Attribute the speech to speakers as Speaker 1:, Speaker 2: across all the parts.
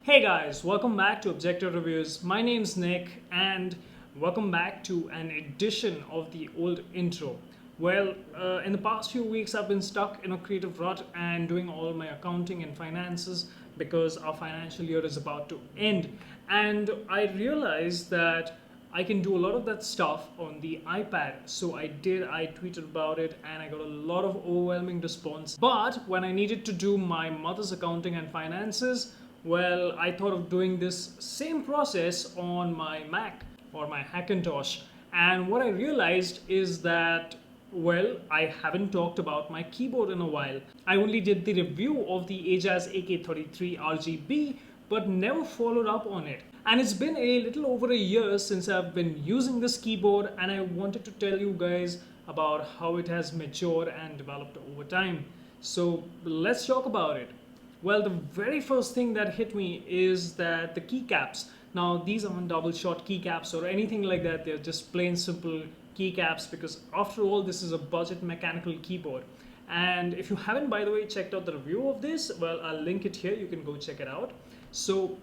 Speaker 1: Hey guys, welcome back to Objective Reviews. My name's Nick and welcome back to an edition of the old intro. Well, in the past few weeks I've been stuck in a creative rut and doing all my accounting and finances because our financial year is about to end. And I realized that I can do a lot of that stuff on the iPad. So I tweeted about it and I got a lot of overwhelming response. But when I needed to do my mother's accounting and finances, well, I thought of doing this same process on my Mac or my Hackintosh. And what I realized is that, well, I haven't talked about my keyboard in a while. I only did the review of the Ajazz AK33 RGB, but never followed up on it. And it's been a little over a year since I've been using this keyboard, and I wanted to tell you guys about how it has matured and developed over time. So let's talk about it. Well, the very first thing that hit me is that the keycaps. Now, these aren't double shot keycaps or anything like that. They're just plain simple keycaps because after all, this is a budget mechanical keyboard. And if you haven't, by the way, checked out the review of this, well, I'll link it here. You can go check it out. So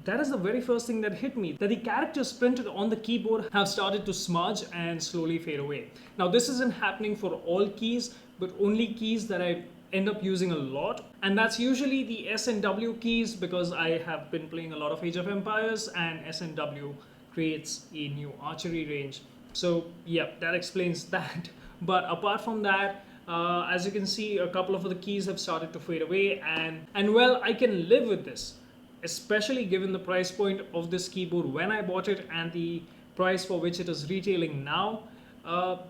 Speaker 1: that is the very first thing that hit me, that the characters printed on the keyboard have started to smudge and slowly fade away. Now, this isn't happening for all keys, but only keys that I end up using a lot, and that's usually the S and W keys because I have been playing a lot of Age of Empires and S and W creates a new archery range. So yeah, that explains that. But apart from that, as you can see, a couple of the keys have started to fade away, and well, I can live with this, especially given the price point of this keyboard when I bought it and the price for which it is retailing now.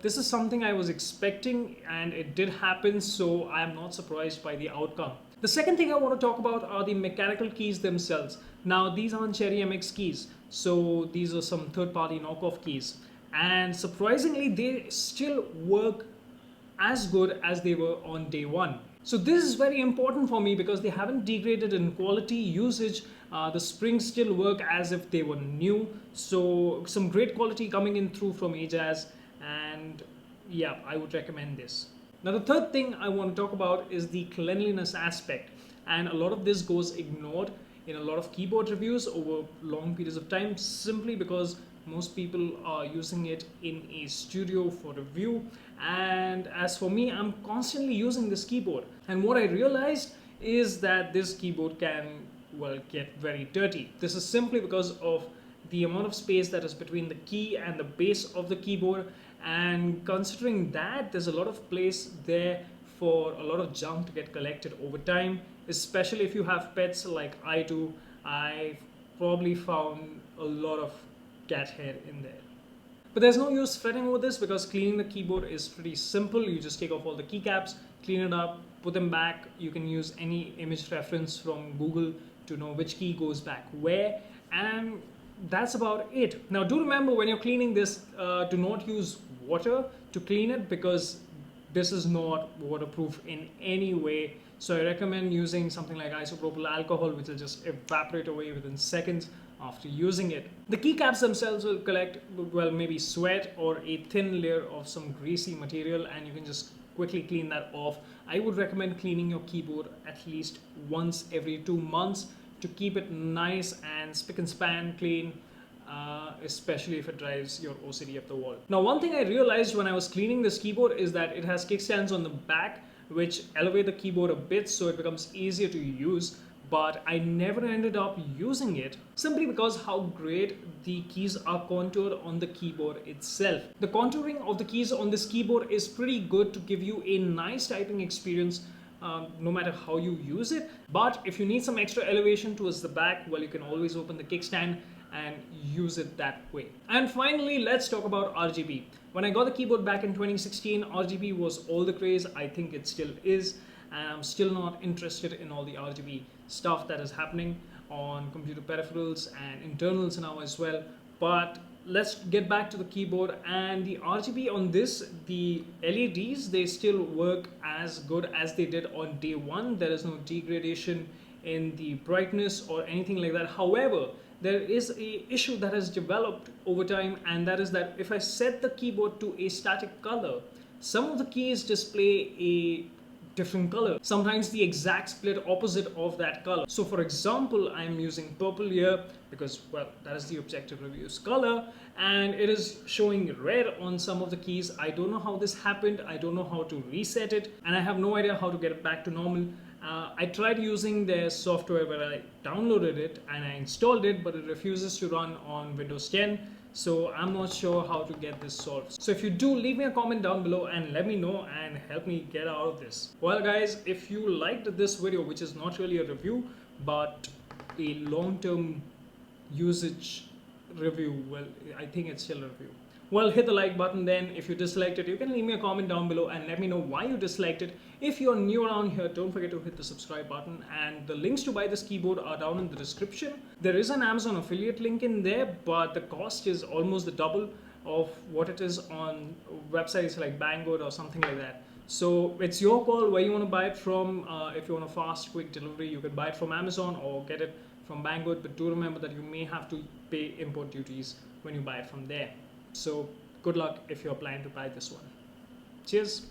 Speaker 1: This is something I was expecting and it did happen, so I am not surprised by the outcome. The second thing I want to talk about are the mechanical keys themselves. Now, these aren't Cherry MX keys, so these are some third-party knockoff keys. And surprisingly, they still work as good as they were on day one. So this is very important for me because they haven't degraded in quality, usage. The springs still work as if they were new. So some great quality coming in through from Ajazz. And yeah, I would recommend this. Now, the third thing I want to talk about is the cleanliness aspect, and a lot of this goes ignored in a lot of keyboard reviews over long periods of time simply because most people are using it in a studio for review. And as for me, I'm constantly using this keyboard, and what I realized is that this keyboard can, well, get very dirty. This is simply because of the amount of space that is between the key and the base of the keyboard, and considering that there's a lot of place there for a lot of junk to get collected over time, especially if you have pets like I do. I've probably found a lot of cat hair in there. But there's no use fretting over this because cleaning the keyboard is pretty simple. You just take off all the keycaps, clean it up, put them back. You can use any image reference from Google to know which key goes back where, and that's about it. Now, do remember when you're cleaning this, do not use water to clean it because this is not waterproof in any way. So I recommend using something like isopropyl alcohol, which will just evaporate away within seconds after using it. The keycaps themselves will collect, well, maybe sweat or a thin layer of some greasy material, and you can just quickly clean that off. I would recommend cleaning your keyboard at least once every 2 months to keep it nice and spick and span clean, especially if it drives your OCD up the wall. Now, one thing I realized when I was cleaning this keyboard is that it has kickstands on the back which elevate the keyboard a bit so it becomes easier to use, but I never ended up using it simply because how great the keys are contoured on the keyboard itself. The contouring of the keys on this keyboard is pretty good to give you a nice typing experience no matter how you use it. But if you need some extra elevation towards the back, well, you can always open the kickstand and use it that way. And finally, let's talk about RGB. When I got the keyboard back in 2016, RGB was all the craze. I think it still is, and I'm still not interested in all the RGB stuff that is happening on computer peripherals and internals now as well. But let's get back to the keyboard and the RGB on this. The LEDs, they still work as good as they did on day one. There is no degradation in the brightness or anything like that. However, there is a issue that has developed over time, and that is that if I set the keyboard to a static color, some of the keys display a different color, sometimes the exact split opposite of that color. So for example, I'm using purple here because, well, that is the objective review's color, and it is showing red on some of the keys. I don't know how this happened, I don't know how to reset it, and I have no idea how to get it back to normal. I tried using their software where I downloaded it and I installed it, but it refuses to run on Windows 10. So I'm not sure how to get this solved. So if you do, leave me a comment down below and let me know and help me get out of this. Well guys, if you liked this video, which is not really a review but a long-term usage review, well, I think it's still a review. Well, hit the like button then. If you disliked it, you can leave me a comment down below and let me know why you disliked it. If you're new around here, don't forget to hit the subscribe button, and the links to buy this keyboard are down in the description. There is an Amazon affiliate link in there, but the cost is almost the double of what it is on websites like Banggood or something like that. So it's your call where you want to buy it from. If you want a fast, quick delivery, you can buy it from Amazon or get it from Banggood, but do remember that you may have to pay import duties when you buy it from there. So good luck if you're planning to buy this one. Cheers.